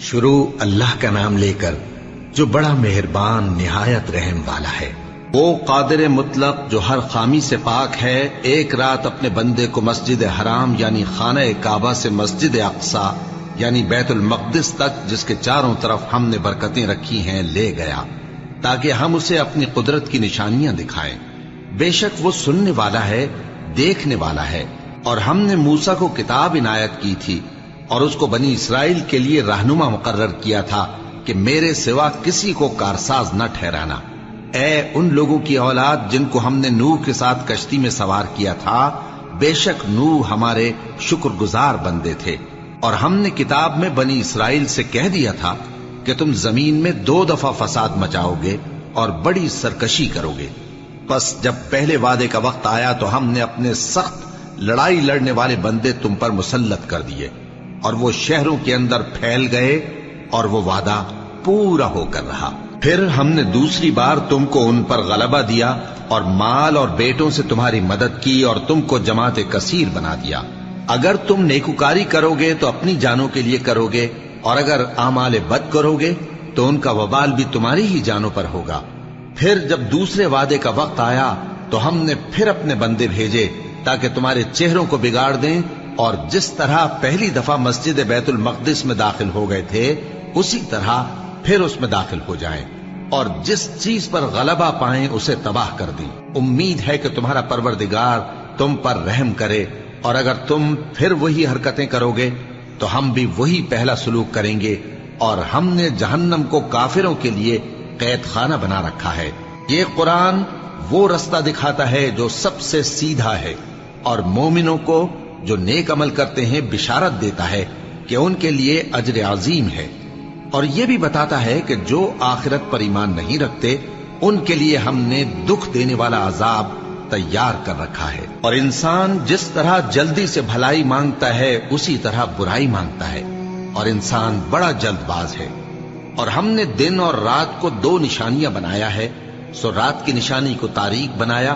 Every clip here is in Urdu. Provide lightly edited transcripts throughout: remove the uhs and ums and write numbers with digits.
شروع اللہ کا نام لے کر جو بڑا مہربان نہایت رحم والا ہے۔ وہ قادر مطلق جو ہر خامی سے پاک ہے، ایک رات اپنے بندے کو مسجد حرام یعنی خانہ کعبہ سے مسجد اقصی یعنی بیت المقدس تک، جس کے چاروں طرف ہم نے برکتیں رکھی ہیں، لے گیا تاکہ ہم اسے اپنی قدرت کی نشانیاں دکھائیں۔ بے شک وہ سننے والا ہے، دیکھنے والا ہے۔ اور ہم نے موسیٰ کو کتاب عنایت کی تھی اور اس کو بنی اسرائیل کے لیے رہنما مقرر کیا تھا کہ میرے سوا کسی کو کارساز نہ ٹھہرانا۔ اے ان لوگوں کی اولاد جن کو ہم نے نوح کے ساتھ کشتی میں سوار کیا تھا، بے شک نوح ہمارے شکر گزار بندے تھے۔ اور ہم نے کتاب میں بنی اسرائیل سے کہہ دیا تھا کہ تم زمین میں 2 دفعہ فساد مچاؤ گے اور بڑی سرکشی کرو گے۔ بس جب پہلے وعدے کا وقت آیا تو ہم نے اپنے سخت لڑائی لڑنے والے بندے تم پر مسلط کر دیے، اور وہ شہروں کے اندر پھیل گئے، اور وہ وعدہ پورا ہو کر رہا۔ پھر ہم نے دوسری بار تم کو ان پر غلبہ دیا اور مال اور بیٹوں سے تمہاری مدد کی اور تم کو جماعت کثیر بنا دیا۔ اگر تم نیکوکاری کرو گے تو اپنی جانوں کے لیے کرو گے، اور اگر اعمال بد کرو گے تو ان کا وبال بھی تمہاری ہی جانوں پر ہوگا۔ پھر جب دوسرے وعدے کا وقت آیا تو ہم نے پھر اپنے بندے بھیجے تاکہ تمہارے چہروں کو بگاڑ دیں، اور جس طرح پہلی دفعہ مسجد بیت المقدس میں داخل ہو گئے تھے اسی طرح پھر اس میں داخل ہو جائیں، اور جس چیز پر غلبہ پائیں اسے تباہ کر دیں۔ امید ہے کہ تمہارا پروردگار تم پر رحم کرے، اور اگر تم پھر وہی حرکتیں کرو گے تو ہم بھی وہی پہلا سلوک کریں گے، اور ہم نے جہنم کو کافروں کے لیے قید خانہ بنا رکھا ہے۔ یہ قرآن وہ رستہ دکھاتا ہے جو سب سے سیدھا ہے، اور مومنوں کو جو نیک عمل کرتے ہیں بشارت دیتا ہے کہ ان کے لیے اجر عظیم ہے، اور یہ بھی بتاتا ہے کہ جو آخرت پر ایمان نہیں رکھتے ان کے لیے ہم نے دکھ دینے والا عذاب تیار کر رکھا ہے۔ اور انسان جس طرح جلدی سے بھلائی مانگتا ہے اسی طرح برائی مانگتا ہے، اور انسان بڑا جلد باز ہے۔ اور ہم نے دن اور رات کو 2 نشانیاں بنایا ہے، سو رات کی نشانی کو تاریک بنایا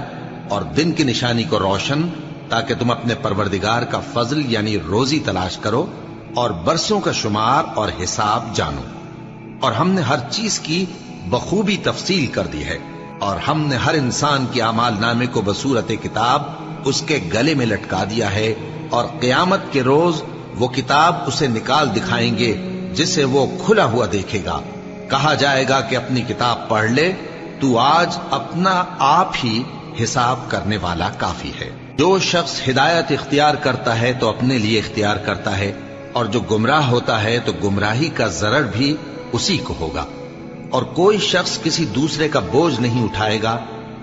اور دن کی نشانی کو روشن، تاکہ تم اپنے پروردگار کا فضل یعنی روزی تلاش کرو اور برسوں کا شمار اور حساب جانو۔ اور ہم نے ہر چیز کی بخوبی تفصیل کر دی ہے، اور ہم نے ہر انسان کے اعمال نامے کو بصورت کتاب اس کے گلے میں لٹکا دیا ہے، اور قیامت کے روز وہ کتاب اسے نکال دکھائیں گے جسے وہ کھلا ہوا دیکھے گا۔ کہا جائے گا کہ اپنی کتاب پڑھ لے، تو آج اپنا آپ ہی حساب کرنے والا کافی ہے۔ جو شخص ہدایت اختیار کرتا ہے تو اپنے لیے اختیار کرتا ہے، اور جو گمراہ ہوتا ہے تو گمراہی کا ضرر بھی اسی کو ہوگا۔ اور کوئی شخص کسی دوسرے کا بوجھ نہیں اٹھائے گا،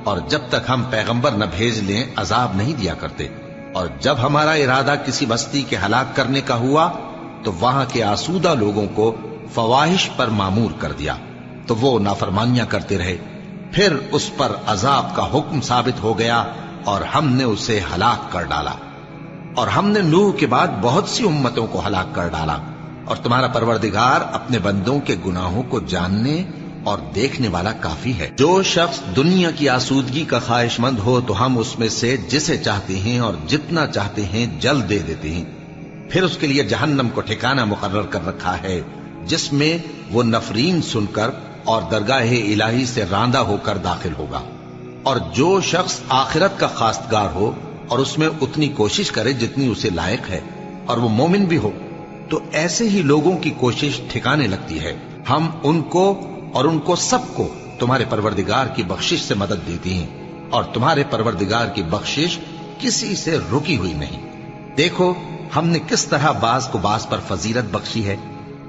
اور جب تک ہم پیغمبر نہ بھیج لیں عذاب نہیں دیا کرتے۔ اور جب ہمارا ارادہ کسی بستی کے ہلاک کرنے کا ہوا تو وہاں کے آسودہ لوگوں کو فواحش پر مامور کر دیا، تو وہ نافرمانیاں کرتے رہے۔ پھر اس پر عذاب کا حکم ثابت ہو گیا اور ہم نے اسے ہلاک کر ڈالا۔ اور ہم نے نوح کے بعد بہت سی امتوں کو ہلاک کر ڈالا، اور تمہارا پروردگار اپنے بندوں کے گناہوں کو جاننے اور دیکھنے والا کافی ہے۔ جو شخص دنیا کی آسودگی کا خواہش مند ہو تو ہم اس میں سے جسے چاہتے ہیں اور جتنا چاہتے ہیں جلد دے دیتے ہیں۔ پھر اس کے لیے جہنم کو ٹھکانہ مقرر کر رکھا ہے، جس میں وہ نفرین سن کر اور درگاہ الہی سے راندہ ہو کر داخل ہوگا۔ اور جو شخص آخرت کا خواستگار ہو اور اس میں اتنی کوشش کرے جتنی اسے لائق ہے، اور وہ مومن بھی ہو، تو ایسے ہی لوگوں کی کوشش ٹھکانے لگتی ہے۔ ہم ان کو اور ان کو سب کو تمہارے پروردگار کی بخشش سے مدد دیتی ہیں، اور تمہارے پروردگار کی بخشش کسی سے رکی ہوئی نہیں۔ دیکھو ہم نے کس طرح بعض کو بعض پر فضیلت بخشی ہے،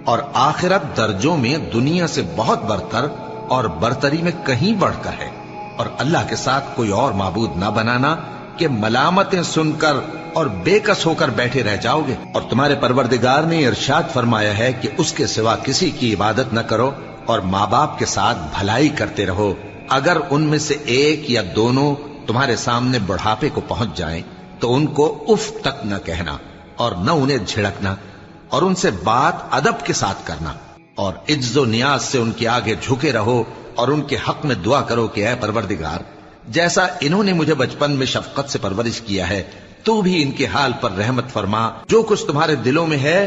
اور آخرت درجوں میں دنیا سے بہت برتر اور برتری میں کہیں بڑھ کر ہے۔ اور اللہ کے ساتھ کوئی اور معبود نہ بنانا کہ ملامتیں سن کر اور بے کس ہو کر بیٹھے رہ جاؤ گے۔ اور تمہارے پروردگار نے ارشاد فرمایا ہے کہ اس کے سوا کسی کی عبادت نہ کرو، اور ماں باپ کے ساتھ بھلائی کرتے رہو۔ اگر ان میں سے ایک یا دونوں تمہارے سامنے بڑھاپے کو پہنچ جائیں تو ان کو اف تک نہ کہنا، اور نہ انہیں جھڑکنا، اور ان سے بات ادب کے ساتھ کرنا، اور عجز و نیاز سے ان کے آگے جھکے رہو، اور ان کے حق میں دعا کرو کہ اے پروردگار، جیسا انہوں نے مجھے بچپن میں شفقت سے پرورش کیا ہے، تو بھی ان کے حال پر رحمت فرما۔ جو کچھ تمہارے دلوں میں ہے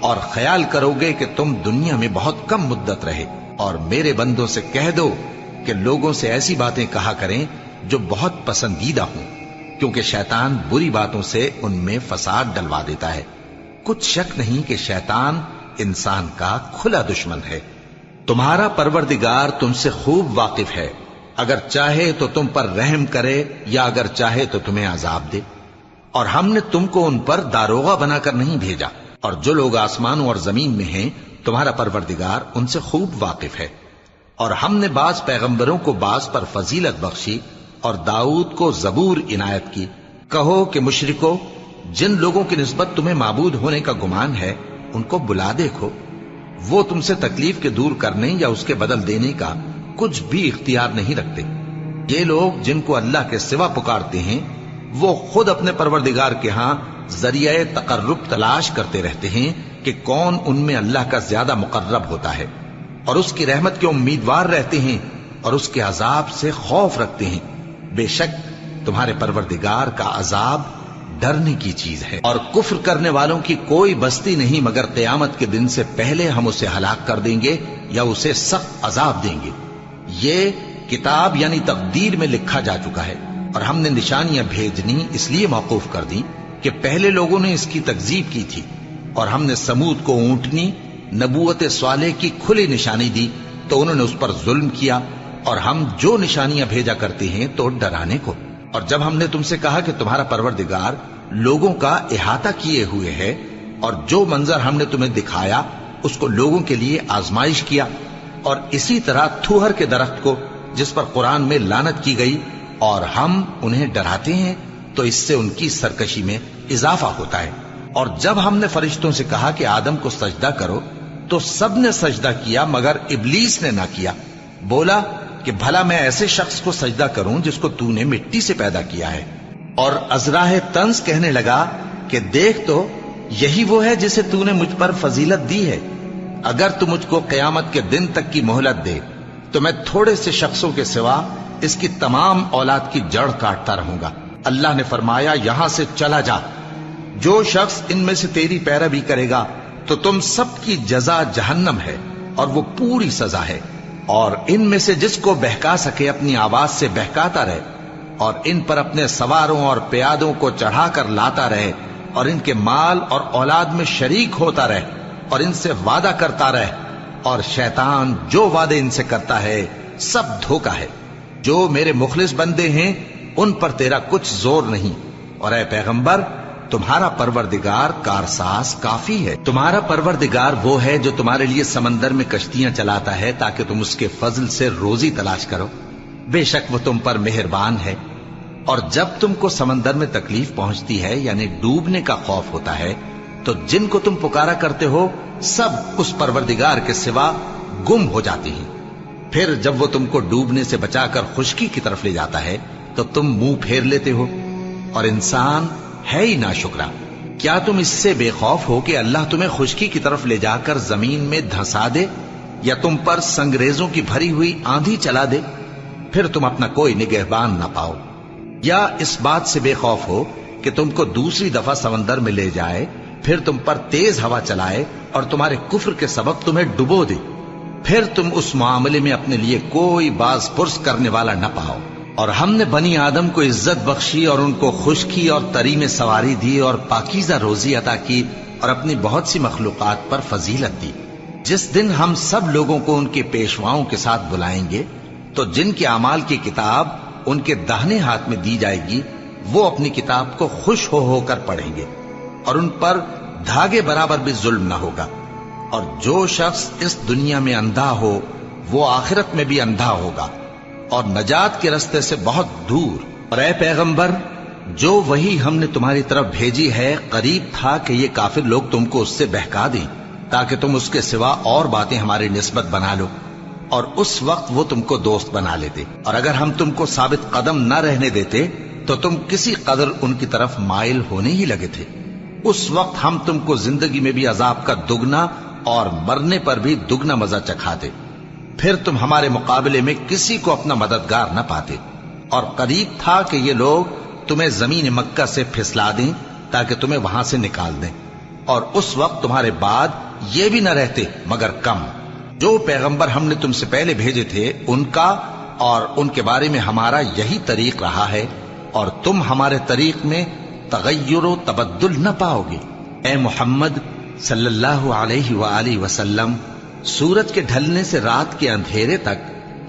اور خیال کرو گے کہ تم دنیا میں بہت کم مدت رہے. اور میرے بندوں سے کہہ دو کہ لوگوں سے ایسی باتیں کہا کریں جو بہت پسندیدہ ہوں، کیونکہ شیطان بری باتوں سے ان میں فساد ڈلوا دیتا ہے. کچھ شک نہیں کہ شیطان انسان کا کھلا دشمن ہے. تمہارا پروردگار تم سے خوب واقف ہے، اگر چاہے تو تم پر رحم کرے یا اگر چاہے تو تمہیں عذاب دے. اور ہم نے تم کو ان پر داروغہ بنا کر نہیں بھیجا، اور جو لوگ آسمانوں اور زمین میں ہیں تمہارا پروردگار ان سے خوب واقف ہے. اور ہم نے بعض پیغمبروں کو بعض پر فضیلت بخشی اور داؤد کو زبور عنایت کی. کہو کہ مشرکو، جن لوگوں کی نسبت تمہیں معبود ہونے کا گمان ہے ان کو بلا دیکھو، وہ تم سے تکلیف کے دور کرنے یا اس کے بدل دینے کا کچھ بھی اختیار نہیں رکھتے. یہ لوگ جن کو اللہ کے سوا پکارتے ہیں وہ خود اپنے پروردگار کے ہاں ذریعہ تقرب تلاش کرتے رہتے ہیں کہ کون ان میں اللہ کا زیادہ مقرب ہوتا ہے، اور اس کی رحمت کے امیدوار رہتے ہیں اور اس کے عذاب سے خوف رکھتے ہیں. بے شک تمہارے پروردگار کا عذاب ڈرنے کی چیز ہے. اور کفر کرنے والوں کی کوئی بستی نہیں مگر قیامت کے دن سے پہلے ہم اسے ہلاک کر دیں گے یا اسے سخت عذاب دیں گے. یہ کتاب یعنی تقدیر میں لکھا جا چکا ہے. اور ہم نے نشانیاں بھیجنی اس لیے موقوف کر دی کہ پہلے لوگوں نے اس کی تکذیب کی تھی. اور ہم نے سمود کو اونٹنی نبوت صالح کی کھلی نشانی دی تو انہوں نے اس پر ظلم کیا. اور ہم جو نشانیاں بھیجا کرتے ہیں تو ڈرانے کو. اور جب ہم نے تم سے کہا کہ تمہارا پروردگار لوگوں کا احاطہ کیے ہوئے ہے اور جو منظر ہم نے تمہیں دکھایا اس کو لوگوں کے لیے آزمائش کیا، اور اسی طرح تھوہر کے درخت کو جس پر قرآن میں لعنت کی گئی، اور ہم انہیں ڈراتے ہیں تو اس سے ان کی سرکشی میں اضافہ ہوتا ہے. اور جب ہم نے فرشتوں سے کہا کہ آدم کو سجدہ کرو تو سب نے سجدہ کیا مگر ابلیس نے نہ کیا. بولا کہ بھلا میں ایسے شخص کو سجدہ کروں جس کو تو نے مٹی سے پیدا کیا ہے. اور ازراہ طنز کہنے لگا کہ دیکھ تو یہی وہ ہے جسے تو نے مجھ پر فضیلت دی ہے. اگر تو مجھ کو قیامت کے دن تک کی مہلت دے تو میں تھوڑے سے شخصوں کے سوا اس کی تمام اولاد کی جڑ کاٹتا رہوں گا. اللہ نے فرمایا یہاں سے چلا جا، جو شخص ان میں سے تیری پیروی کرے گا تو تم سب کی جزا جہنم ہے اور وہ پوری سزا ہے. اور ان میں سے جس کو بہکا سکے اپنی آواز سے بہکاتا رہے، اور ان پر اپنے سواروں اور پیادوں کو چڑھا کر لاتا رہے، اور ان کے مال اور اولاد میں شریک ہوتا رہے، اور ان سے وعدہ کرتا رہے. اور شیطان جو وعدے ان سے کرتا ہے سب دھوکہ ہے. جو میرے مخلص بندے ہیں ان پر تیرا کچھ زور نہیں. اور اے پیغمبر تمہارا پروردگار کارساز کافی ہے. تمہارا پروردگار وہ ہے جو تمہارے لیے سمندر میں کشتیاں چلاتا ہے تاکہ تم اس کے فضل سے روزی تلاش کرو. بے شک وہ تم پر مہربان ہے. اور جب تم کو سمندر میں تکلیف پہنچتی ہے یعنی ڈوبنے کا خوف ہوتا ہے تو جن کو تم پکارا کرتے ہو سب اس پروردگار کے سوا گم ہو جاتے ہیں. پھر جب وہ تم کو ڈوبنے سے بچا کر خشکی کی طرف لے جاتا ہے تو تم منہ پھیر لیتے ہو. اور انسان ہے ہی ناشکرا. کیا تم اس سے بے خوف ہو کہ اللہ تمہیں خشکی کی طرف لے جا کر زمین میں دھنسا دے یا تم پر سنگریزوں کی بھری ہوئی آندھی چلا دے، پھر تم اپنا کوئی نگہبان نہ پاؤ؟ یا اس بات سے بے خوف ہو کہ تم کو دوسری دفعہ سمندر میں لے جائے، پھر تم پر تیز ہوا چلائے اور تمہارے کفر کے سبب تمہیں ڈبو دے، پھر تم اس معاملے میں اپنے لیے کوئی باز پرس کرنے والا نہ پاؤ؟ اور ہم نے بنی آدم کو عزت بخشی اور ان کو خشکی اور تری میں سواری دی اور پاکیزہ روزی عطا کی اور اپنی بہت سی مخلوقات پر فضیلت دی. جس دن ہم سب لوگوں کو ان کے پیشواؤں کے ساتھ بلائیں گے تو جن کے اعمال کی کتاب ان کے داہنے ہاتھ میں دی جائے گی وہ اپنی کتاب کو خوش ہو کر پڑھیں گے اور ان پر دھاگے برابر بھی ظلم نہ ہوگا. اور جو شخص اس دنیا میں اندھا ہو وہ آخرت میں بھی اندھا ہوگا اور نجات کے رستے سے بہت دور. اور اے پیغمبر جو وہی ہم نے تمہاری طرف بھیجی ہے قریب تھا کہ یہ کافر لوگ تم کو اس سے بہکا دیں تاکہ تم اس کے سوا اور باتیں ہماری نسبت بنا لو، اور اس وقت وہ تم کو دوست بنا لیتے. اور اگر ہم تم کو ثابت قدم نہ رہنے دیتے تو تم کسی قدر ان کی طرف مائل ہونے ہی لگے تھے. اس وقت ہم تم کو زندگی میں بھی عذاب کا دگنا اور مرنے پر بھی دگنا مزہ چکھاتے، پھر تم ہمارے مقابلے میں کسی کو اپنا مددگار نہ پاتے. اور قریب تھا کہ یہ لوگ تمہیں زمین مکہ سے پھسلا دیں تاکہ تمہیں وہاں سے نکال دیں. اور اس وقت تمہارے بعد یہ بھی نہ رہتے مگر کم۔ جو پیغمبر ہم نے تم سے پہلے بھیجے تھے ان کا اور ان کے بارے میں ہمارا یہی طریق رہا ہے، اور تم ہمارے طریق میں تغیر و تبدل نہ پاؤ گے۔ اے محمد صلی اللہ علیہ وآلہ وسلم، سورج کے ڈھلنے سے رات کے اندھیرے تک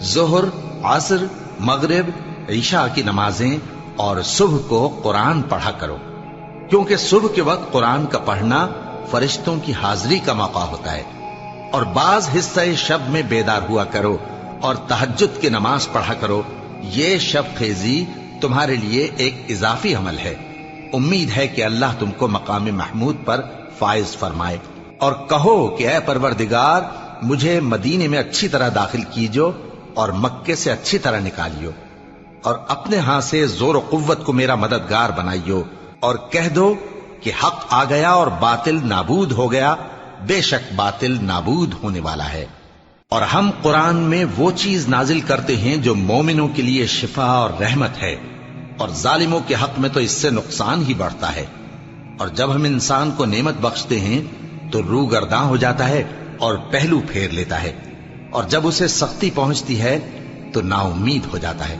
ظہر، عصر، مغرب، عشاء کی نمازیں اور صبح کو قرآن پڑھا کرو، کیونکہ صبح کے وقت قرآن کا پڑھنا فرشتوں کی حاضری کا موقع ہوتا ہے۔ اور بعض حصہ شب میں بیدار ہوا کرو اور تہجد کی نماز پڑھا کرو، یہ شب خیزی تمہارے لیے ایک اضافی عمل ہے۔ امید ہے کہ اللہ تم کو مقام محمود پر فائز فرمائے۔ اور کہو کہ اے پروردگار، مجھے مدینے میں اچھی طرح داخل کیجو اور مکے سے اچھی طرح نکالیو، اور اپنے ہاں سے زور و قوت کو میرا مددگار بنائیو، اور کہہ دو کہ حق آ گیا اور باطل نابود ہو گیا، بے شک باطل نابود ہونے والا ہے۔ اور ہم قرآن میں وہ چیز نازل کرتے ہیں جو مومنوں کے لیے شفا اور رحمت ہے، اور ظالموں کے حق میں تو اس سے نقصان ہی بڑھتا ہے۔ اور جب ہم انسان کو نعمت بخشتے ہیں تو روح گرداں ہو جاتا ہے اور پہلو پھیر لیتا ہے، اور جب اسے سختی پہنچتی ہے تو نا امید ہو جاتا ہے۔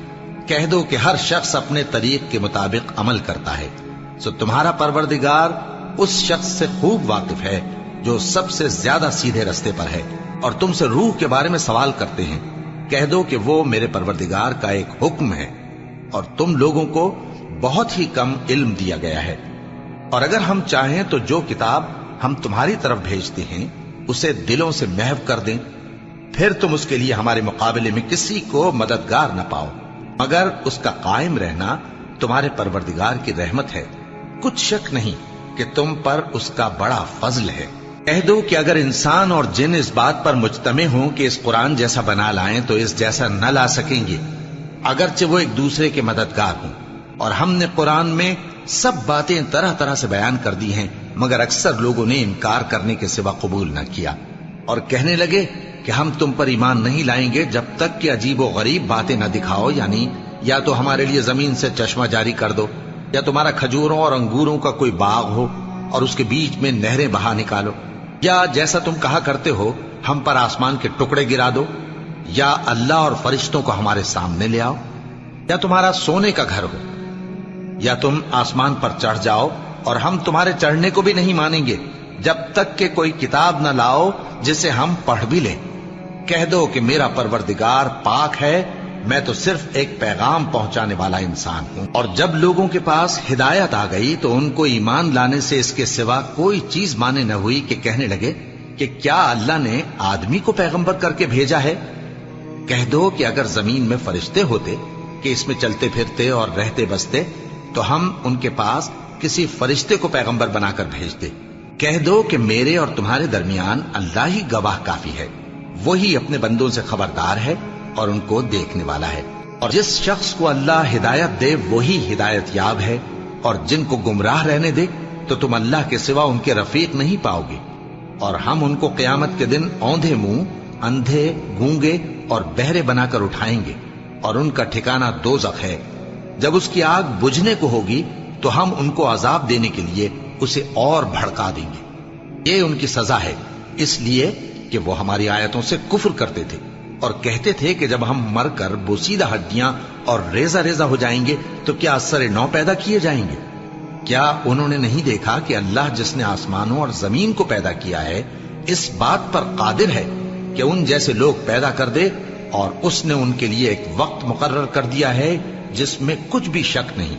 کہہ دو کہ ہر شخص اپنے طریق کے مطابق عمل کرتا ہے، سو تمہارا پروردگار اس شخص سے خوب واقف ہے جو سب سے زیادہ سیدھے رستے پر ہے۔ اور تم سے روح کے بارے میں سوال کرتے ہیں، کہہ دو کہ وہ میرے پروردگار کا ایک حکم ہے، اور تم لوگوں کو بہت ہی کم علم دیا گیا ہے۔ اور اگر ہم چاہیں تو جو کتاب ہم تمہاری طرف بھیجتے ہیں اسے دلوں سے محو کر دیں، پھر تم اس کے لیے ہمارے مقابلے میں کسی کو مددگار نہ پاؤ، مگر اس کا قائم رہنا تمہارے پروردگار کی رحمت ہے، کچھ شک نہیں کہ تم پر اس کا بڑا فضل ہے۔ کہہ دو کہ اگر انسان اور جن اس بات پر مجتمع ہوں کہ اس قرآن جیسا بنا لائیں تو اس جیسا نہ لا سکیں گے، اگرچہ وہ ایک دوسرے کے مددگار ہوں۔ اور ہم نے قرآن میں سب باتیں طرح طرح سے بیان کر دی ہیں، مگر اکثر لوگوں نے انکار کرنے کے سوا قبول نہ کیا، اور کہنے لگے کہ ہم تم پر ایمان نہیں لائیں گے جب تک کہ عجیب و غریب باتیں نہ دکھاؤ، یعنی یا تو ہمارے لیے زمین سے چشمہ جاری کر دو، یا تمہارا کھجوروں اور انگوروں کا کوئی باغ ہو اور اس کے بیچ میں نہریں بہا نکالو، یا جیسا تم کہا کرتے ہو ہم پر آسمان کے ٹکڑے گرا دو، یا اللہ اور فرشتوں کو ہمارے سامنے لے آؤ، یا تمہارا سونے کا گھر ہو، یا تم آسمان پر چڑھ جاؤ اور ہم تمہارے چڑھنے کو بھی نہیں مانیں گے جب تک کہ کوئی کتاب نہ لاؤ جسے ہم پڑھ بھی لیں۔ کہہ دو کہ میرا پروردگار پاک ہے، میں تو صرف ایک پیغام پہنچانے والا انسان ہوں۔ اور جب لوگوں کے پاس ہدایت آ گئی تو ان کو ایمان لانے سے اس کے سوا کوئی چیز مانے نہ ہوئی کہ کہنے لگے کہ کیا اللہ نے آدمی کو پیغمبر کر کے بھیجا ہے؟ کہہ دو کہ اگر زمین میں فرشتے ہوتے کہ اس میں چلتے پھرتے اور رہتے بستے تو ہم ان کے پاس کسی فرشتے کو پیغمبر بنا کر بھیجتے۔ کہہ دو کہ میرے اور تمہارے درمیان اللہ ہی گواہ کافی ہے، وہی اپنے بندوں سے خبردار ہے اور ان کو دیکھنے والا ہے۔ اور جس شخص کو اللہ ہدایت دے وہی ہدایت یاب ہے، اور جن کو گمراہ رہنے دے تو تم اللہ کے سوا ان کے رفیق نہیں پاؤ گے۔ اور ہم ان کو قیامت کے دن اوندھے منہ، اندھے، گونگے اور بہرے بنا کر اٹھائیں گے، اور ان کا ٹھکانہ دوزخ ہے۔ جب اس کی آگ بجھنے کو ہوگی تو ہم ان کو عذاب دینے کے لیے اسے اور بھڑکا دیں گے۔ یہ ان کی سزا ہے، اس لیے کہ وہ ہماری آیتوں سے کفر کرتے تھے اور کہتے تھے کہ جب ہم مر کر بوسیدہ ہڈیاں اور ریزہ ریزہ ہو جائیں گے تو کیا اثر نو پیدا کیے جائیں گے؟ کیا انہوں نے نہیں دیکھا کہ اللہ جس نے آسمانوں اور زمین کو پیدا کیا ہے اس بات پر قادر ہے کہ ان جیسے لوگ پیدا کر دے، اور اس نے ان کے لیے ایک وقت مقرر کر دیا ہے جس میں کچھ بھی شک نہیں،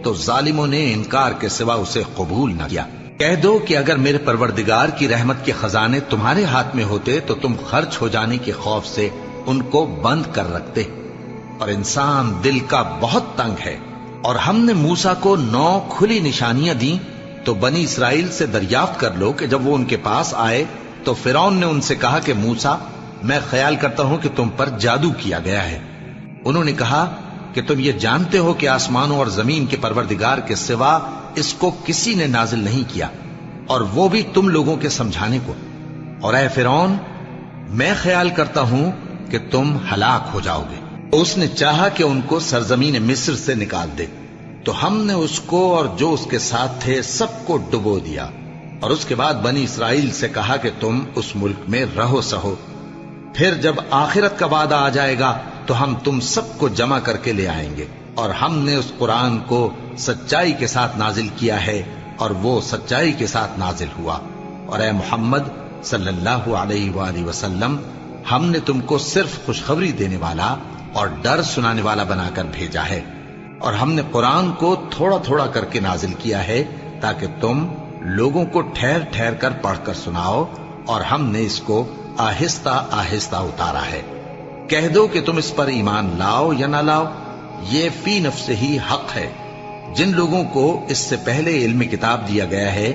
تو ظالموں نے انکار کے سوا اسے قبول نہ کیا۔ کہہ دو کہ اگر میرے پروردگار کی رحمت کے خزانے تمہارے ہاتھ میں ہوتے تو تم خرچ ہو جانے کے خوف سے ان کو بند کر رکھتے، اور انسان دل کا بہت تنگ ہے۔ اور ہم نے موسیٰ کو 9 کھلی نشانیاں دیں تو بنی اسرائیل سے دریافت کر لو کہ جب وہ ان کے پاس آئے تو فرعون نے ان سے کہا کہ موسیٰ، میں خیال کرتا ہوں کہ تم پر جادو کیا گیا ہے۔ انہوں نے کہا کہ تم یہ جانتے ہو کہ آسمانوں اور زمین کے پروردگار کے سوا اس کو کسی نے نازل نہیں کیا، اور وہ بھی تم لوگوں کے سمجھانے کو۔ اور اے فرعون، میں خیال کرتا ہوں کہ تم ہلاک ہو جاؤ گے۔ اس نے چاہا کہ ان کو سرزمین مصر سے نکال دے، تو ہم نے اس کو اور جو اس کے ساتھ تھے سب کو ڈبو دیا، اور اس کے بعد بنی اسرائیل سے کہا کہ تم اس ملک میں رہو سہو، پھر جب آخرت کا وعدہ آ جائے گا تو ہم تم سب کو جمع کر کے لے آئیں گے، اور ہم نے اس قرآن کو سچائی کے ساتھ نازل کیا ہے اور وہ سچائی کے ساتھ نازل ہوا۔ اور اے محمد صلی اللہ علیہ وآلہ وسلم، ہم نے تم کو صرف خوشخبری دینے والا اور ڈر سنانے والا بنا کر بھیجا ہے، اور ہم نے قرآن کو تھوڑا تھوڑا کر کے نازل کیا ہے تاکہ تم لوگوں کو ٹھہر ٹھہر کر پڑھ کر سناؤ، اور ہم نے اس کو آہستہ آہستہ اتارا ہے۔ کہہ دو کہ تم اس پر ایمان لاؤ یا نہ لاؤ، یہ فی نفس ہی حق ہے۔ جن لوگوں کو اس سے پہلے علم کتاب دیا گیا ہے،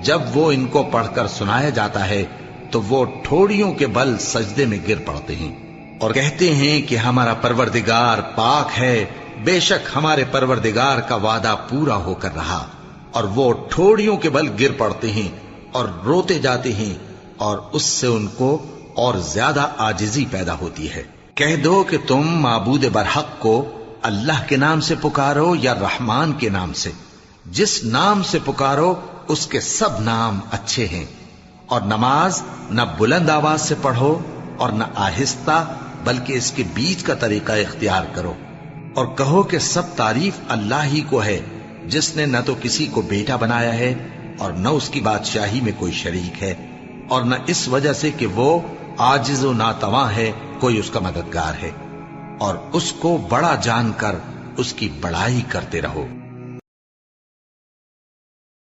جب وہ ان کو پڑھ کر سنایا جاتا ہے تو وہ ٹھوڑیوں کے بل سجدے میں گر پڑتے ہیں اور کہتے ہیں کہ ہمارا پروردگار پاک ہے، بے شک ہمارے پروردگار کا وعدہ پورا ہو کر رہا، اور وہ ٹھوڑیوں کے بل گر پڑتے ہیں اور روتے جاتے ہیں، اور اس سے ان کو اور زیادہ عاجزی پیدا ہوتی ہے۔ کہہ دو کہ تم معبود برحق کو اللہ کے نام سے پکارو یا رحمان کے نام سے، جس نام سے پکارو اس کے سب نام اچھے ہیں، اور نماز نہ بلند آواز سے پڑھو اور نہ آہستہ، بلکہ اس کے بیچ کا طریقہ اختیار کرو، اور کہو کہ سب تعریف اللہ ہی کو ہے، جس نے نہ تو کسی کو بیٹا بنایا ہے اور نہ اس کی بادشاہی میں کوئی شریک ہے، اور نہ اس وجہ سے کہ وہ عاجز و ناتواں ہے کوئی اس کا مددگار ہے، اور اس کو بڑا جان کر اس کی بڑائی کرتے رہو۔